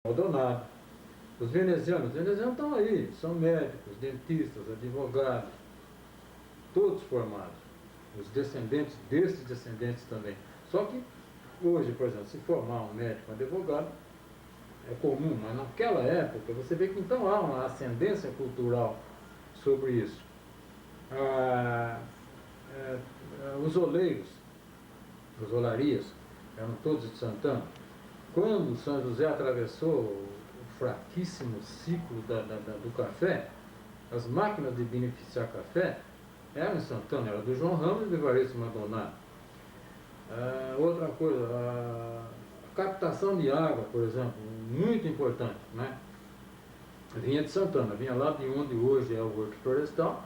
Maldonado. Os venezianos estão aí, são médicos, dentistas, advogados, todos formados. Os descendentes desses descendentes também. Só que hoje, por exemplo, se formar um médico, um advogado, é comum, mas naquela época você vê que então há uma ascendência cultural sobre isso. Os oleiros, as olarias, eram todos de Santana. Quando São José atravessou o fraquíssimo ciclo do café, as máquinas de beneficiar café eram em Santana, era do João Ramos e do Evaristo Maldonado. Outra coisa, a captação de água, por exemplo, muito importante, né? Vinha de Santana, vinha lá de onde hoje é o Horto Florestal,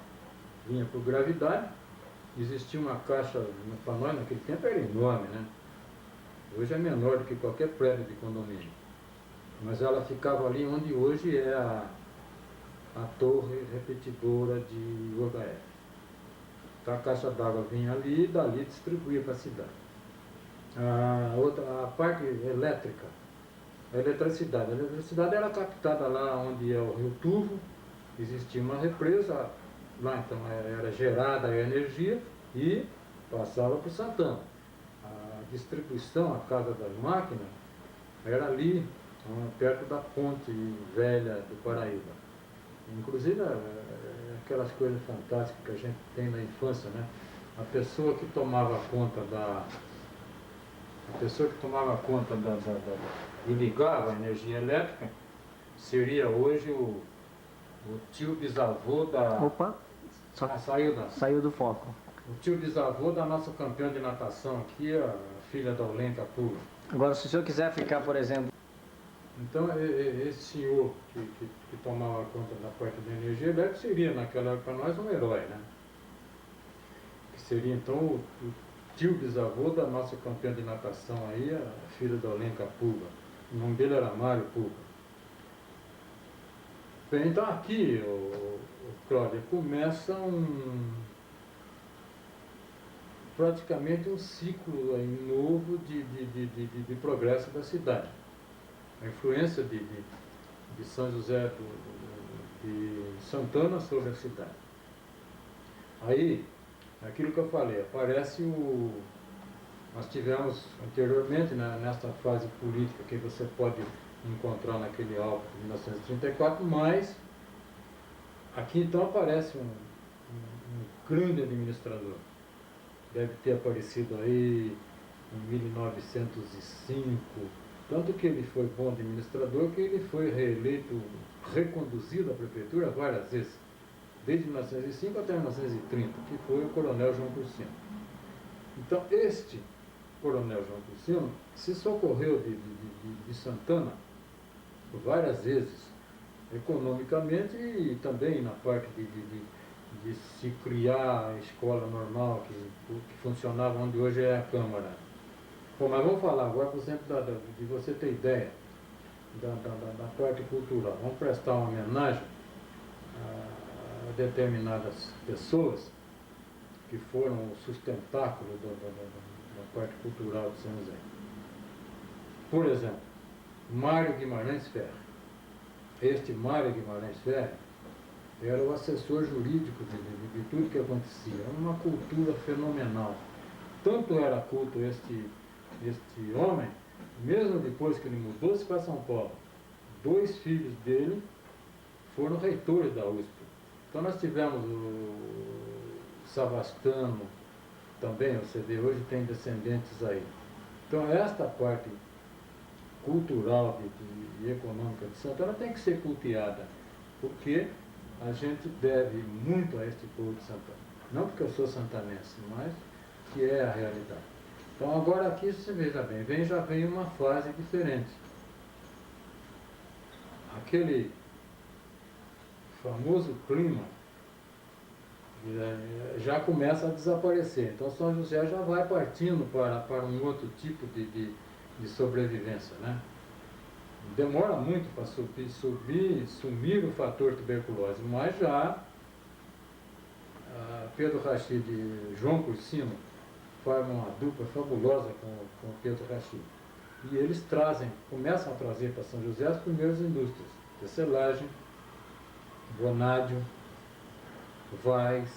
vinha por gravidade, existia uma caixa, para nós naquele tempo era enorme, né? Hoje é menor do que qualquer prédio de condomínio. Mas ela ficava ali onde hoje é a torre repetidora de UHF. Então a caixa d'água vinha ali e dali distribuía para a cidade. A parte elétrica, a eletricidade era captada lá onde é o Rio Turvo, existia uma represa, lá então era gerada a energia e passava para o Santana. A distribuição, a casa das máquinas, era ali, perto da ponte velha do Paraíba. Inclusive, aquelas coisas fantásticas que a gente tem na infância, né? A pessoa que tomava conta e ligava a energia elétrica seria hoje o tio bisavô da... Opa, saiu do foco. O tio bisavô da nossa campeã de natação aqui, a filha da Olenka Pula. Agora, se o senhor quiser ficar, por exemplo... Então, esse senhor que tomava conta da parte da energia elétrica seria, naquela época, para nós, um herói, né? Que seria, então, o tio bisavô da nossa campeã de natação aí, a filha da Olenka Pula. O nome dele era Mário Pula. Bem, então aqui, Cláudia, começa praticamente um ciclo aí novo de progresso da cidade. A influência de São José de Santana sobre a cidade. Aí, aquilo que eu falei, aparece nós tivemos anteriormente, né, nesta fase política que você pode encontrar naquele álbum de 1934, mas aqui então aparece um grande administrador. Deve ter aparecido aí em 1905, tanto que ele foi bom administrador que ele foi reeleito, reconduzido à prefeitura várias vezes, desde 1905 até 1930, que foi o coronel João Cursino. Então, este coronel João Cursino se socorreu de Santana várias vezes, economicamente e também na parte de se criar a escola normal que funcionava onde hoje é a Câmara. Bom, mas vamos falar agora, por exemplo, de você ter ideia da parte cultural. Vamos prestar uma homenagem a determinadas pessoas que foram o sustentáculo da parte cultural de São José. Por exemplo, Mário Guimarães Ferre. Este Mário Guimarães Ferre era o assessor jurídico de tudo que acontecia. Era uma cultura fenomenal. Tanto era culto este homem, mesmo depois que ele mudou-se para São Paulo, 2 filhos dele foram reitores da USP. Então nós tivemos o Savastano também, você vê, hoje tem descendentes aí. Então esta parte cultural e econômica de Santana tem que ser cultivada, porque a gente deve muito a este povo de Santana. Não porque eu sou santanense, mas que é a realidade. Então agora aqui você veja bem, já vem uma fase diferente. Aquele famoso clima já começa a desaparecer. Então São José já vai partindo para um outro tipo de sobrevivência, né? Demora muito para sumir o fator tuberculose, mas já Pedro Rachid e João Cursino formam uma dupla fabulosa com o Pedro Rachid. e eles começam a trazer para São José as primeiras indústrias, tecelagem, vanádio, Vais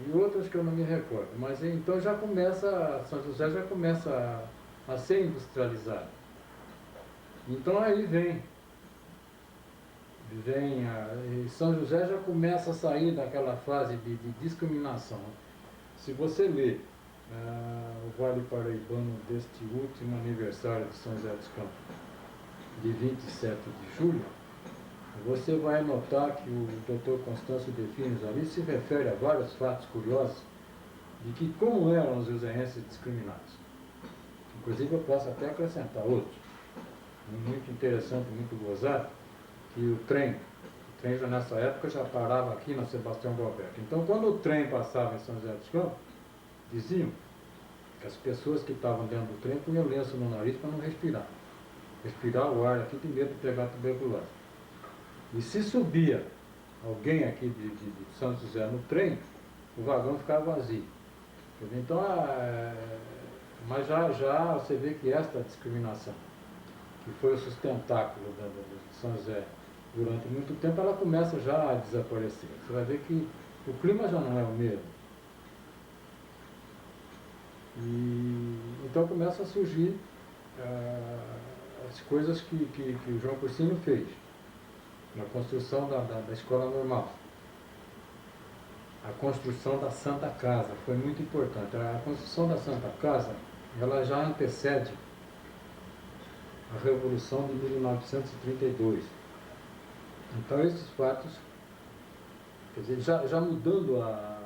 e outras que eu não me recordo. Mas então São José já começa a ser industrializado. Então aí e São José já começa a sair daquela fase de discriminação. Se você ler o Vale Paraibano deste último aniversário de São José dos Campos, de 27 de julho, você vai notar que o Dr. Constâncio Defines ali se refere a vários fatos curiosos de que como eram os joseenses discriminados. Inclusive eu posso até acrescentar outros. Muito interessante, muito gozado, que o trem já nessa época já parava aqui na Sebastião Galberto. Então quando o trem passava em São José dos Campos, diziam que as pessoas que estavam dentro do trem punham lenço no nariz para não respirar. Respirar o ar aqui tem medo de pegar tuberculose. E se subia alguém aqui de São José no trem, o vagão ficava vazio. Então, mas já você vê que esta discriminação, que foi o sustentáculo de São José durante muito tempo, ela começa já a desaparecer. Você vai ver que o clima já não é o mesmo. E então começa a surgir as coisas que o João Cursino fez na construção da escola normal. A construção da Santa Casa foi muito importante. A construção da Santa Casa, ela já antecede a Revolução de 1932. Então esses fatos, quer dizer, já mudando a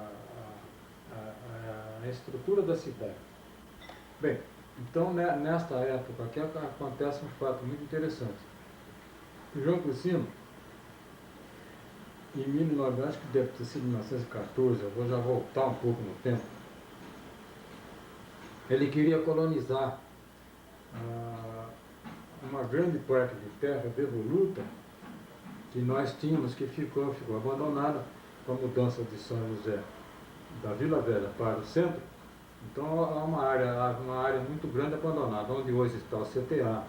estrutura da cidade. Bem, então nesta época aqui acontece um fato muito interessante. O João Cursino, em 1900, acho que deve ter sido 1914, eu vou já voltar um pouco no tempo, ele queria colonizar uma grande parte de terra devoluta que nós tínhamos, que ficou abandonada com a mudança de São José da Vila Velha para o centro. Então há uma área muito grande abandonada, onde hoje está o CTA,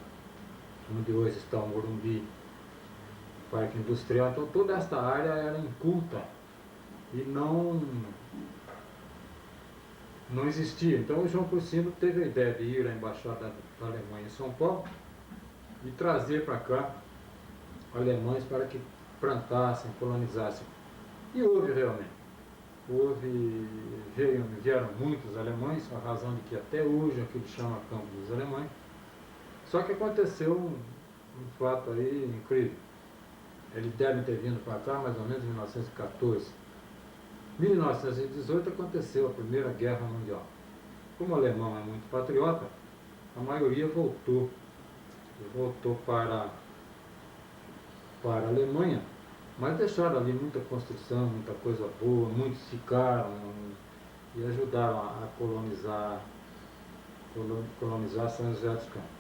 onde hoje está o Morumbi, Parque Industrial. Então toda esta área era inculta e não existia. Então o João Cursino teve a ideia de ir à Embaixada da Alemanha em São Paulo e trazer para cá alemães para que plantassem, colonizassem. E houve realmente. Vieram muitos alemães, a razão de que até hoje aquilo chama Campo dos Alemães. Só que aconteceu um fato aí incrível. Eles devem ter vindo para cá mais ou menos em 1914. Em 1918 aconteceu a Primeira Guerra Mundial. Como o alemão é muito patriota, a maioria voltou para a Alemanha, mas deixaram ali muita construção, muita coisa boa, muitos ficaram e ajudaram a colonizar São José dos Campos.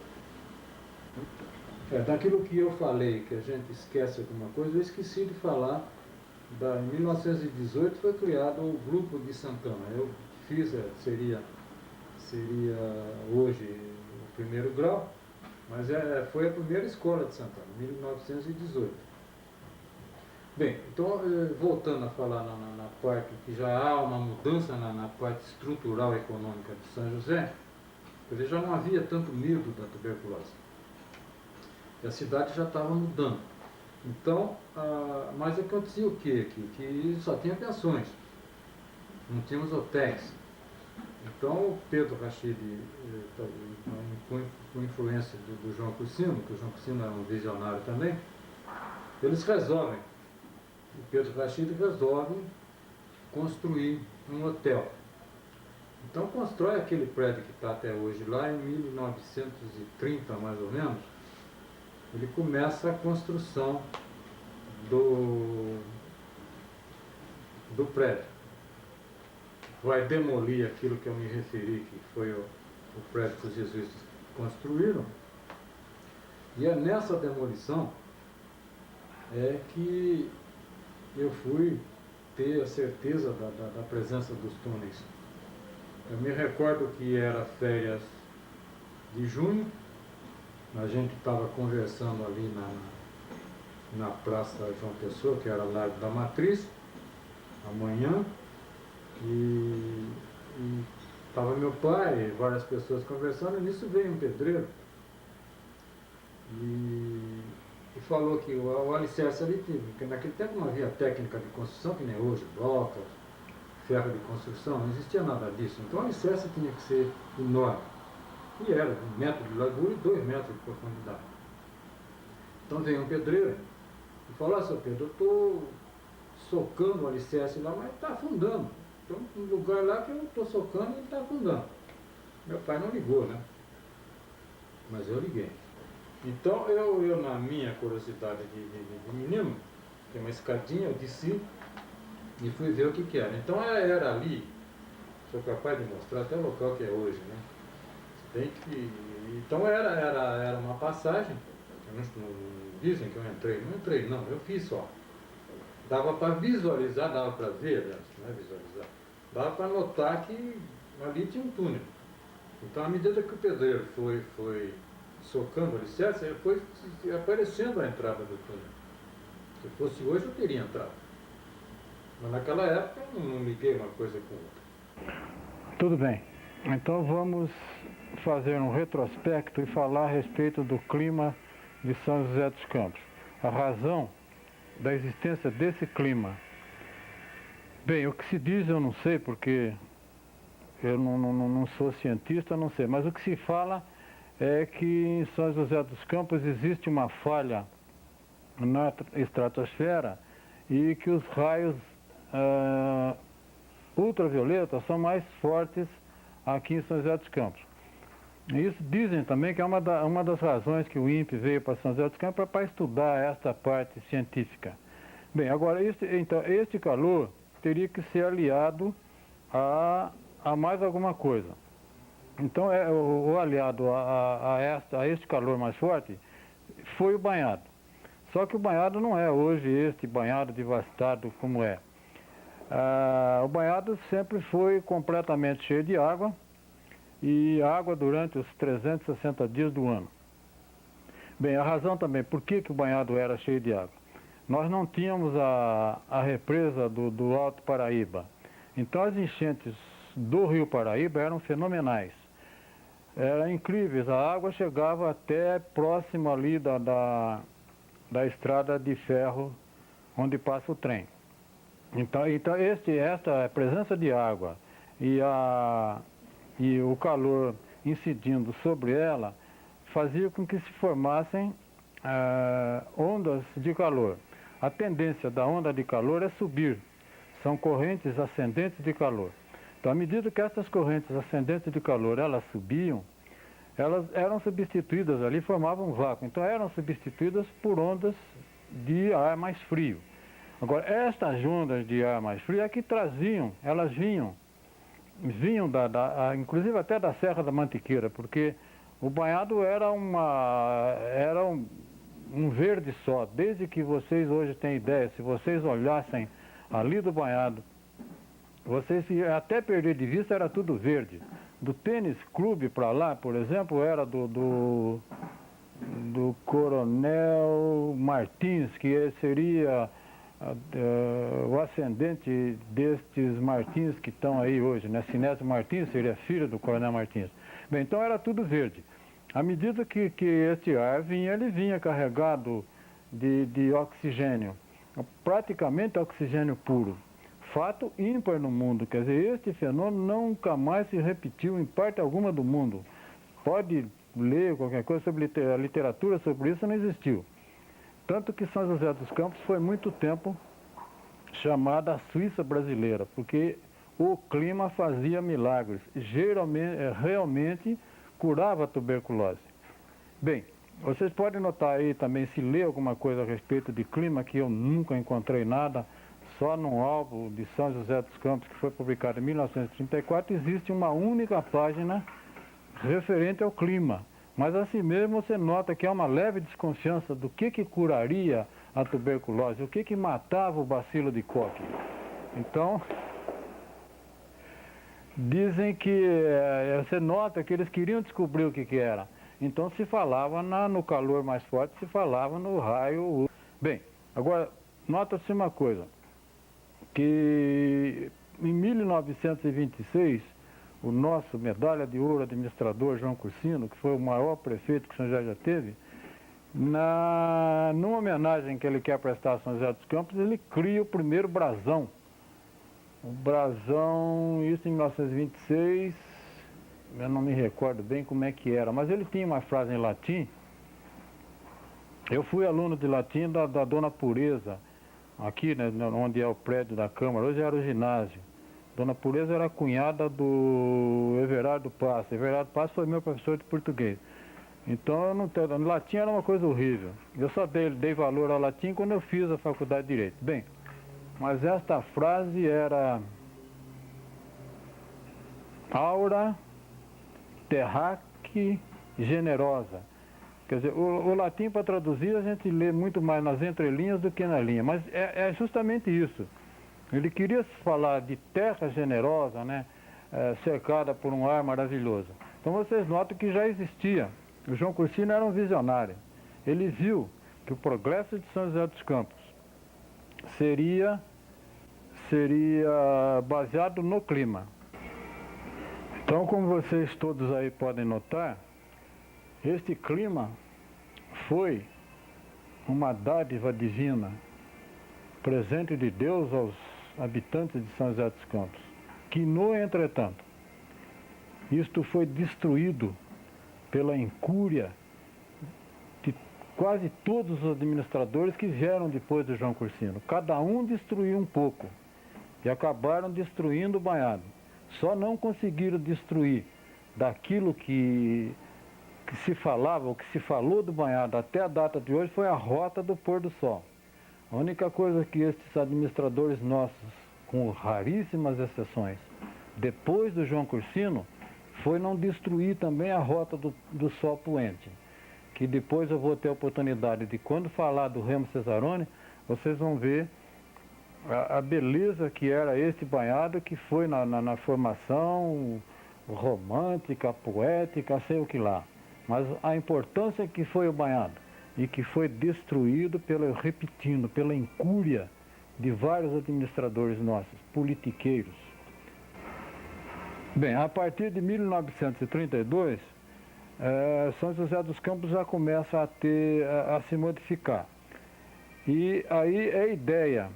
Daquilo que eu falei, que a gente esquece alguma coisa, eu esqueci de falar, em 1918 foi criado o Grupo de Santana. Eu fiz, seria hoje o primeiro grau, mas foi a primeira escola de Santana, 1918. Bem, então voltando a falar na parte que já há uma mudança na parte estrutural e econômica de São José, quer dizer, já não havia tanto medo da tuberculose. A cidade já estava mudando. Então, mas acontecia o quê aqui? Que só tinha pensões, não tínhamos hotéis. Então o Pedro Rachid, com influência do João Cursino, que o João Cursino era um visionário também, eles resolvem, o Pedro Rachid resolve construir um hotel. Então constrói aquele prédio que está até hoje lá em 1930 mais ou menos. Ele começa a construção do prédio. Vai demolir aquilo que eu me referi, que foi o prédio que os jesuítas construíram. E é nessa demolição que eu fui ter a certeza da presença dos túneis. Eu me recordo que era férias de junho. A gente estava conversando ali na Praça João Pessoa, que era lá da Matriz, amanhã, e estava meu pai e várias pessoas conversando, e nisso veio um pedreiro e falou que o alicerce ali, porque naquele tempo não havia técnica de construção, que nem hoje, blocos, ferro de construção, não existia nada disso. Então o alicerce tinha que ser enorme. E era 1 metro de largura e 2 metros de profundidade. Então veio um pedreiro e falou: seu Pedro, eu estou socando o alicerce lá, mas está afundando. Então, um lugar lá que eu estou socando e ele está afundando. Meu pai não ligou, né? Mas eu liguei. Então, eu na minha curiosidade de menino, tem uma escadinha, eu desci e fui ver o que era. Então, era ali, sou capaz de mostrar até o local que é hoje, né? Bem que, então, era uma passagem, não dizem que eu entrei, não entrei não, eu fiz só. Dava para visualizar, dava para ver, aliás, não é visualizar, dava para notar que ali tinha um túnel. Então, à medida que o pedreiro foi socando o alicerce, foi aparecendo a entrada do túnel. Se fosse hoje, eu teria entrado. Mas naquela época, eu não liguei uma coisa com outra. Tudo bem. Então, vamos fazer um retrospecto e falar a respeito do clima de São José dos Campos. A razão da existência desse clima. Bem, o que se diz eu não sei, porque eu não sou cientista, não sei, mas o que se fala é que em São José dos Campos existe uma falha na estratosfera e que os raios ultravioletas são mais fortes aqui em São José dos Campos. E isso dizem também que é uma das razões que o INPE veio para São José dos Campos para estudar esta parte científica. Bem, agora, este calor teria que ser aliado a mais alguma coisa. Então, o aliado a este calor mais forte foi o banhado. Só que o banhado não é hoje este banhado devastado como é. O banhado sempre foi completamente cheio de água, e água durante os 360 dias do ano. Bem, a razão também por que o banhado era cheio de água. Nós não tínhamos a represa do Alto Paraíba. Então as enchentes do Rio Paraíba eram fenomenais. Eram incríveis, a água chegava até próximo ali da estrada de ferro onde passa o trem. Então esta presença de água e o calor incidindo sobre ela fazia com que se formassem ondas de calor. A tendência da onda de calor é subir, são correntes ascendentes de calor. Então, à medida que essas correntes ascendentes de calor elas subiam, elas eram substituídas ali, formavam um vácuo. Então, eram substituídas por ondas de ar mais frio. Agora, estas ondas de ar mais frio é que traziam, elas vinham inclusive até da Serra da Mantiqueira, porque o banhado era um verde só. Desde que vocês hoje têm ideia, se vocês olhassem ali do banhado, vocês até perder de vista, era tudo verde. Do tênis clube para lá, por exemplo, era do Coronel Martins, que seria o ascendente destes Martins que estão aí hoje, né? Sinésio Martins seria filho do Coronel Martins. Bem, então era tudo verde. À medida que este ar vinha, ele vinha carregado de oxigênio, praticamente oxigênio puro. Fato ímpar no mundo, quer dizer, este fenômeno nunca mais se repetiu em parte alguma do mundo. Pode ler qualquer coisa sobre a literatura sobre isso, não existiu. Tanto que São José dos Campos foi muito tempo chamada a Suíça brasileira, porque o clima fazia milagres, realmente curava a tuberculose. Bem, vocês podem notar aí também, se ler alguma coisa a respeito de clima, que eu nunca encontrei nada, só num álbum de São José dos Campos, que foi publicado em 1934, existe uma única página referente ao clima. Mas assim mesmo você nota que há uma leve desconfiança do que curaria a tuberculose, o que matava o bacilo de Koch. Então, dizem que você nota que eles queriam descobrir o que era. Então se falava no calor mais forte, se falava no raio. Bem, agora nota-se uma coisa, que em 1926 o nosso medalha de ouro administrador João Cursino, que foi o maior prefeito que São José já teve, numa homenagem que ele quer prestar a São José dos Campos, ele cria o primeiro brasão. O brasão, isso em 1926, eu não me recordo bem como é que era, mas ele tinha uma frase em latim. Eu fui aluno de latim da Dona Pureza, aqui, né, onde é o prédio da Câmara, hoje era o ginásio. Dona Pureza era a cunhada do Everardo Passo. Everardo Passo foi meu professor de português. Então, eu não tenho, latim era uma coisa horrível. Eu só dei valor ao latim quando eu fiz a faculdade de Direito. Bem, mas esta frase era aura terraque generosa. Quer dizer, o latim para traduzir a gente lê muito mais nas entrelinhas do que na linha, mas é justamente isso. Ele queria falar de terra generosa, né, cercada por um ar maravilhoso. Então vocês notam que já existia. O João Cursino era um visionário. Ele viu que o progresso de São José dos Campos seria baseado no clima. Então, como vocês todos aí podem notar, este clima foi uma dádiva divina, presente de Deus aos habitantes de São José dos Campos, que, no entretanto, isto foi destruído pela incúria de quase todos os administradores que vieram depois do João Cursino. Cada um destruiu um pouco e acabaram destruindo o banhado. Só não conseguiram destruir daquilo que se falava, o que se falou do banhado até a data de hoje foi a rota do pôr do sol. A única coisa que estes administradores nossos, com raríssimas exceções, depois do João Cursino, foi não destruir também a rota do sol poente. Que depois eu vou ter a oportunidade de, quando falar do Remo Cesaroni, vocês vão ver a beleza que era este banhado, que foi na formação romântica, poética, sei o que lá. Mas a importância que foi o banhado e que foi destruído pela incúria de vários administradores nossos, politiqueiros. Bem, a partir de 1932, São José dos Campos já começa a se modificar. E aí é a ideia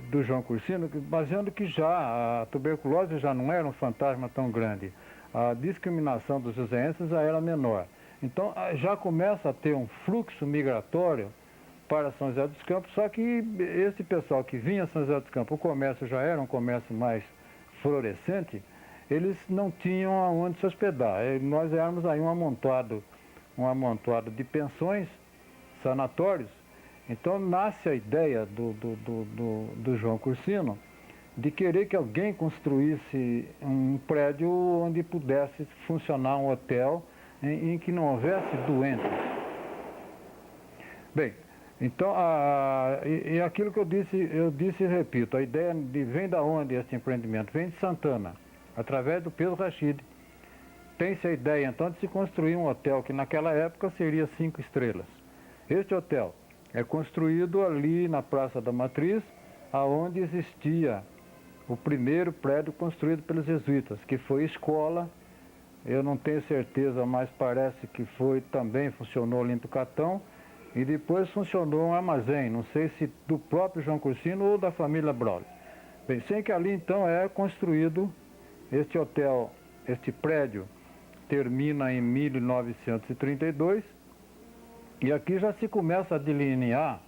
do João Cursino, baseando que já a tuberculose já não era um fantasma tão grande, a discriminação dos joseenses já era menor. Então já começa a ter um fluxo migratório para São José dos Campos, só que esse pessoal que vinha a São José dos Campos, o comércio já era um comércio mais florescente, eles não tinham aonde se hospedar. Nós éramos aí um amontoado de pensões, sanatórios. Então nasce a ideia do João Cursino de querer que alguém construísse um prédio onde pudesse funcionar um hotel em que não houvesse doentes. Bem, então, e aquilo que eu disse e repito, a ideia vem da onde esse empreendimento? Vem de Santana, através do Pedro Rachid. Tem-se a ideia, então, de se construir um hotel que naquela época seria 5 estrelas. Este hotel é construído ali na Praça da Matriz, aonde existia o primeiro prédio construído pelos jesuítas, que foi escola. Eu não tenho certeza, mas parece que também funcionou Olímpio Catão, e depois funcionou um armazém, não sei se do próprio João Cursino ou da família Braulio. Bem, sei que ali então é construído este hotel, este prédio termina em 1932, e aqui já se começa a delinear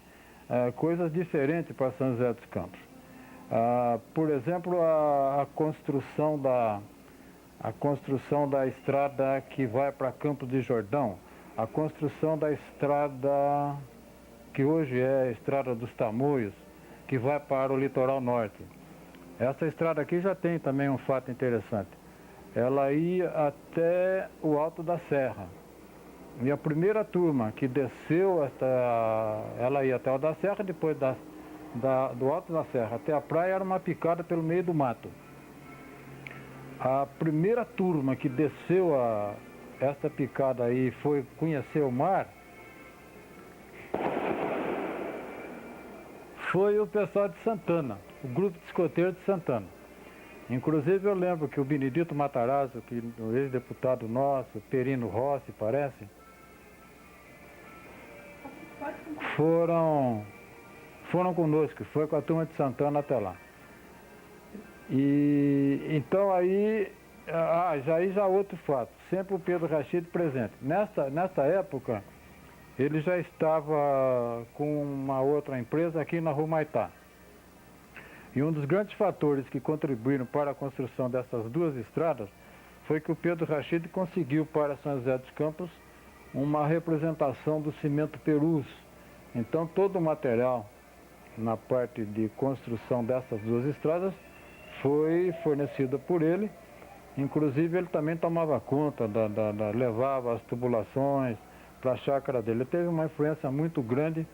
coisas diferentes para São José dos Campos. Por exemplo, a construção da estrada que vai para Campos de Jordão, a construção da estrada que hoje é a Estrada dos Tamoios, que vai para o litoral norte. Essa estrada aqui já tem também um fato interessante. Ela ia até o Alto da Serra. E a primeira turma que desceu, ela ia até o da Serra, depois do Alto da Serra até a praia, era uma picada pelo meio do mato. A primeira turma que desceu esta picada aí foi conhecer o mar, foi o pessoal de Santana, o grupo de escoteiros de Santana. Inclusive eu lembro que o Benedito Matarazzo, que o ex-deputado nosso, Perino Rossi, parece, foram conosco, foi com a turma de Santana até lá. E então aí, já outro fato, sempre o Pedro Rachid presente. Nesta época, ele já estava com uma outra empresa aqui na Rua Maitá. E um dos grandes fatores que contribuíram para a construção dessas duas estradas foi que o Pedro Rachid conseguiu para São José dos Campos uma representação do cimento Perus. Então todo o material na parte de construção dessas duas estradas foi fornecido por ele. Inclusive ele também tomava conta, levava as tubulações para a chácara dele. Ele teve uma influência muito grande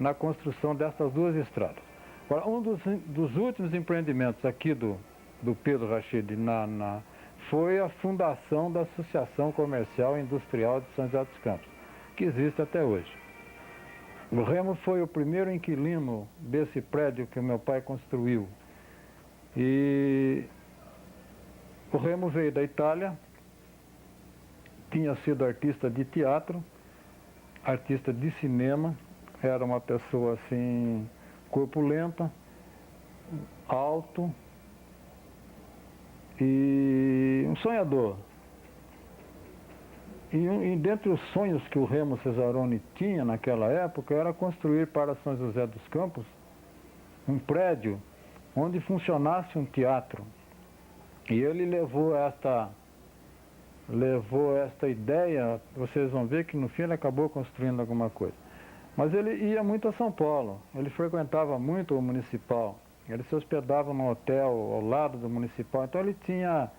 na construção dessas duas estradas. Agora, um dos últimos empreendimentos aqui do Pedro Rachid foi a fundação da Associação Comercial e Industrial de São José dos Campos, que existe até hoje. O Remo foi o primeiro inquilino desse prédio que o meu pai construiu. E o Remo veio da Itália, tinha sido artista de teatro, artista de cinema, era uma pessoa assim, corpulenta, alto e um sonhador. E dentre os sonhos que o Remo Cesaroni tinha naquela época era construir para São José dos Campos um prédio onde funcionasse um teatro. E ele levou esta ideia, vocês vão ver que no fim ele acabou construindo alguma coisa. Mas ele ia muito a São Paulo, ele frequentava muito o Municipal, ele se hospedava num hotel ao lado do Municipal, então ele tinha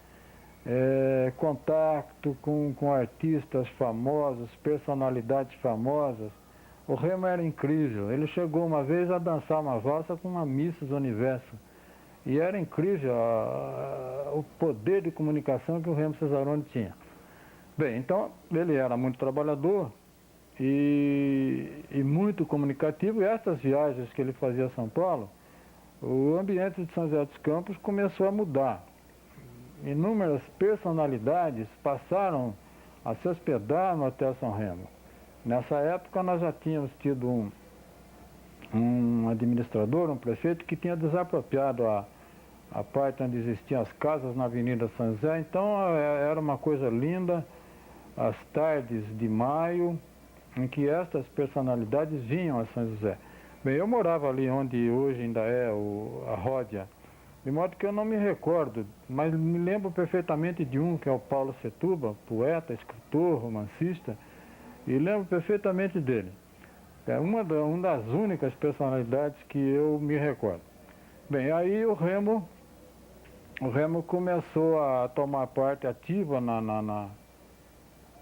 contato com artistas famosos, personalidades famosas. O Remo era incrível, ele chegou uma vez a dançar uma valsa com uma Misses Universo. E era incrível o poder de comunicação que o Remo Cesaroni tinha. Bem, então ele era muito trabalhador e muito comunicativo. E essas viagens que ele fazia a São Paulo, o ambiente de São José dos Campos começou a mudar. Inúmeras personalidades passaram a se hospedar no Hotel São Remo. Nessa época nós já tínhamos tido um administrador, um prefeito, que tinha desapropriado a parte onde existiam as casas na Avenida São José. Então era uma coisa linda, as tardes de maio, em que estas personalidades vinham a São José. Bem, eu morava ali onde hoje ainda é a Ródia, de modo que eu não me recordo, mas me lembro perfeitamente de um, que é o Paulo Setúbal, poeta, escritor, romancista, e lembro perfeitamente dele. É uma das únicas personalidades que eu me recordo. Bem, aí o Remo começou a tomar parte ativa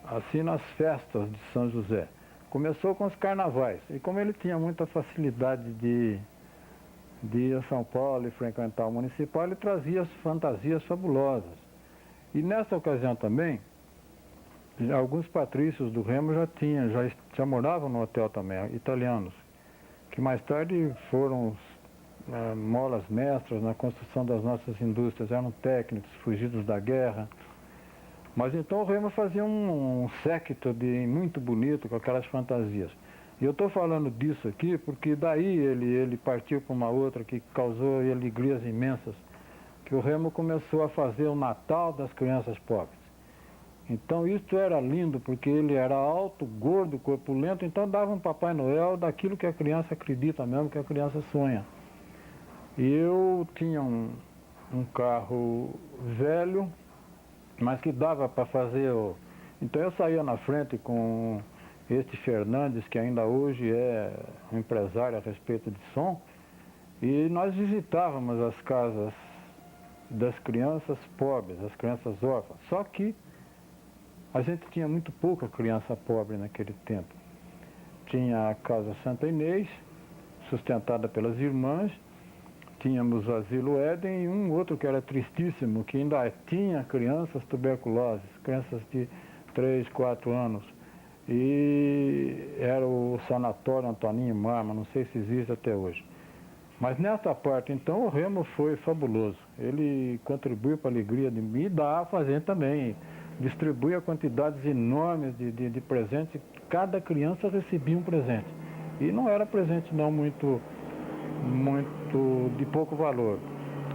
assim nas festas de São José. Começou com os carnavais. E como ele tinha muita facilidade de ir a São Paulo e frequentar o Municipal, ele trazia as fantasias fabulosas. E nessa ocasião também, alguns patrícios do Remo já moravam no hotel também, italianos, que mais tarde foram molas mestras na construção das nossas indústrias, eram técnicos fugidos da guerra. Mas então o Remo fazia um séquito muito bonito com aquelas fantasias. E eu estou falando disso aqui porque daí ele partiu para uma outra que causou alegrias imensas, que o Remo começou a fazer o Natal das crianças pobres. Então isso era lindo, porque ele era alto, gordo, corpulento, então dava um Papai Noel daquilo que a criança acredita mesmo, que a criança sonha. E eu tinha um carro velho, mas que dava para fazer Então eu saía na frente com este Fernandes, que ainda hoje é um empresário a respeito de som, e nós visitávamos as casas das crianças pobres, as crianças órfãs. Só que a gente tinha muito pouca criança pobre naquele tempo. Tinha a Casa Santa Inês, sustentada pelas irmãs, tínhamos o Asilo Éden e um outro que era tristíssimo, que ainda tinha crianças tuberculosas, crianças de 3, 4 anos. E era o Sanatório Antoninho Marma, não sei se existe até hoje. Mas nessa parte, então, o Remo foi fabuloso. Ele contribuiu para a alegria de mim e da fazenda também. Distribuía quantidades enormes de presentes. Cada criança recebia um presente. E não era presente não muito de pouco valor.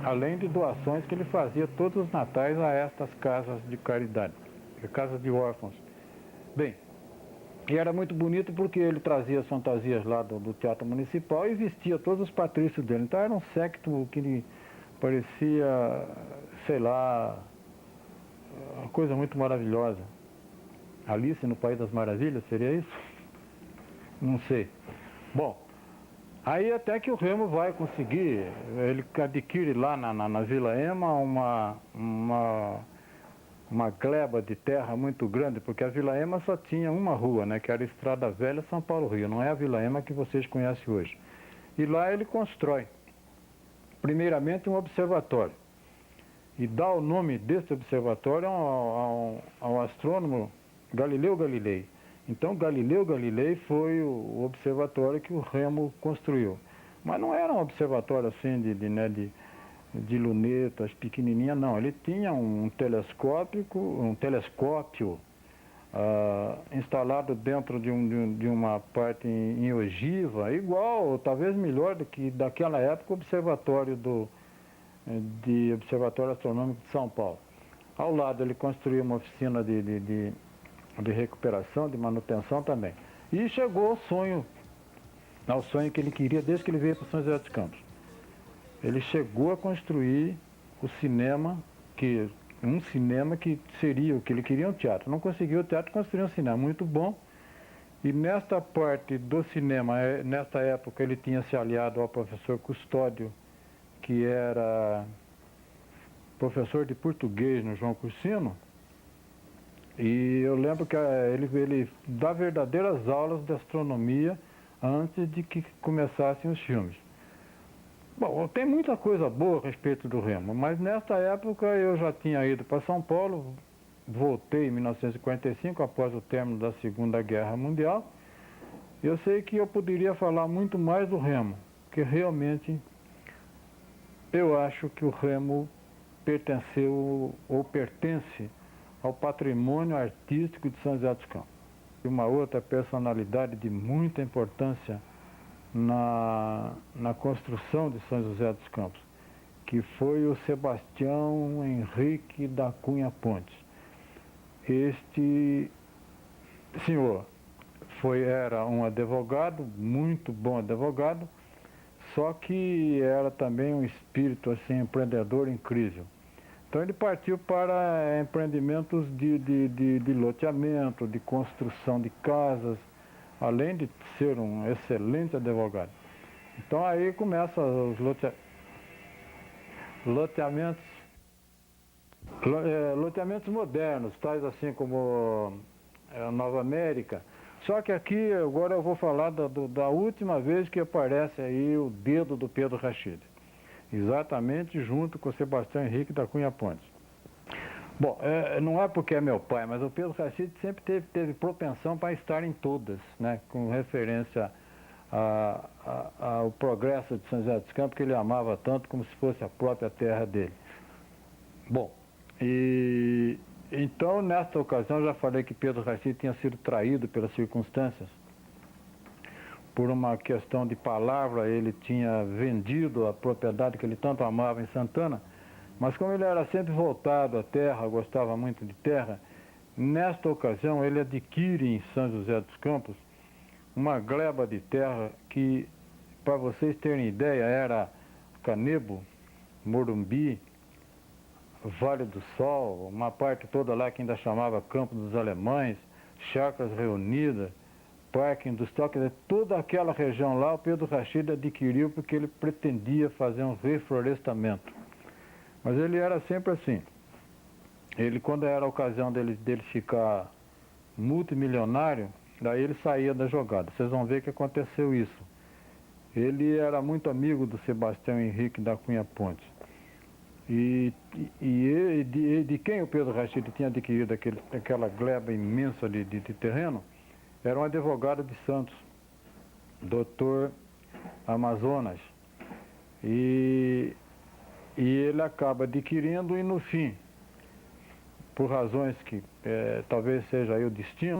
Além de doações que ele fazia todos os natais a estas casas de caridade, casas de órfãos. Bem, e era muito bonito porque ele trazia as fantasias lá do Teatro Municipal e vestia todos os patrícios dele. Então era um séquito que parecia, sei lá, uma coisa muito maravilhosa. Alice no País das Maravilhas, seria isso? Não sei. Bom, aí até que o Remo vai conseguir, ele adquire lá na Vila Ema uma gleba de terra muito grande, porque a Vila Ema só tinha uma rua, né, que era a Estrada Velha São Paulo-Rio, não é a Vila Ema que vocês conhecem hoje. E lá ele constrói, primeiramente, um observatório, e dá o nome desse observatório ao astrônomo Galileu Galilei. Então Galileu Galilei foi o observatório que o Remo construiu. Mas não era um observatório assim de lunetas pequenininha, não. Ele tinha um telescópio instalado dentro de uma parte em ogiva, igual, ou talvez melhor do que daquela época o observatório Observatório Astronômico de São Paulo. Ao lado ele construiu uma oficina de recuperação, de manutenção também. E chegou ao sonho que ele queria desde que ele veio para São José dos Campos. Ele chegou a construir um cinema que seria o que ele queria, um teatro. Não conseguiu o teatro, construiu um cinema muito bom. E nesta parte do cinema, nesta época, ele tinha se aliado ao professor Custódio, que era professor de português no João Cursino. E eu lembro que ele dá verdadeiras aulas de astronomia antes de que começassem os filmes. Bom, tem muita coisa boa a respeito do Remo, mas nesta época eu já tinha ido para São Paulo, voltei em 1945, após o término da Segunda Guerra Mundial. Eu sei que eu poderia falar muito mais do Remo, porque realmente eu acho que o Remo pertenceu ou pertence ao patrimônio artístico de São José dos Campos. E uma outra personalidade de muita importância na construção de São José dos Campos, que foi o Sebastião Henrique da Cunha Pontes. Este senhor era um advogado, muito bom advogado, só que era também um espírito assim, empreendedor incrível. Então ele partiu para empreendimentos de loteamento, de construção de casas, além de ser um excelente advogado. Então aí começam os loteamentos modernos, tais assim como a Nova América. Só que aqui agora eu vou falar da última vez que aparece aí o dedo do Pedro Rachid. Exatamente junto com o Sebastião Henrique da Cunha Pontes. Bom, não é porque é meu pai, mas o Pedro Rachid sempre teve propensão para estar em todas, né, com referência ao progresso de São José dos Campos, que ele amava tanto como se fosse a própria terra dele. Bom, e então nesta ocasião já falei que Pedro Rachid tinha sido traído pelas circunstâncias. Por uma questão de palavra, ele tinha vendido a propriedade que ele tanto amava em Santana, mas como ele era sempre voltado à terra, gostava muito de terra, nesta ocasião ele adquire em São José dos Campos uma gleba de terra que, para vocês terem ideia, era Canebo, Morumbi, Vale do Sol, uma parte toda lá que ainda chamava Campo dos Alemães, Chácaras Reunidas, Parque Industrial, quer dizer, toda aquela região lá o Pedro Rachid adquiriu porque ele pretendia fazer um reflorestamento. Mas ele era sempre assim. Ele, quando era a ocasião dele ficar multimilionário, daí ele saía da jogada. Vocês vão ver que aconteceu isso. ele era muito amigo do Sebastião Henrique da Cunha Pontes. De quem o Pedro Rachid tinha adquirido aquela gleba imensa de terreno, era um advogado de Santos, doutor Amazonas. E ele acaba adquirindo e no fim, por razões que talvez seja aí o destino,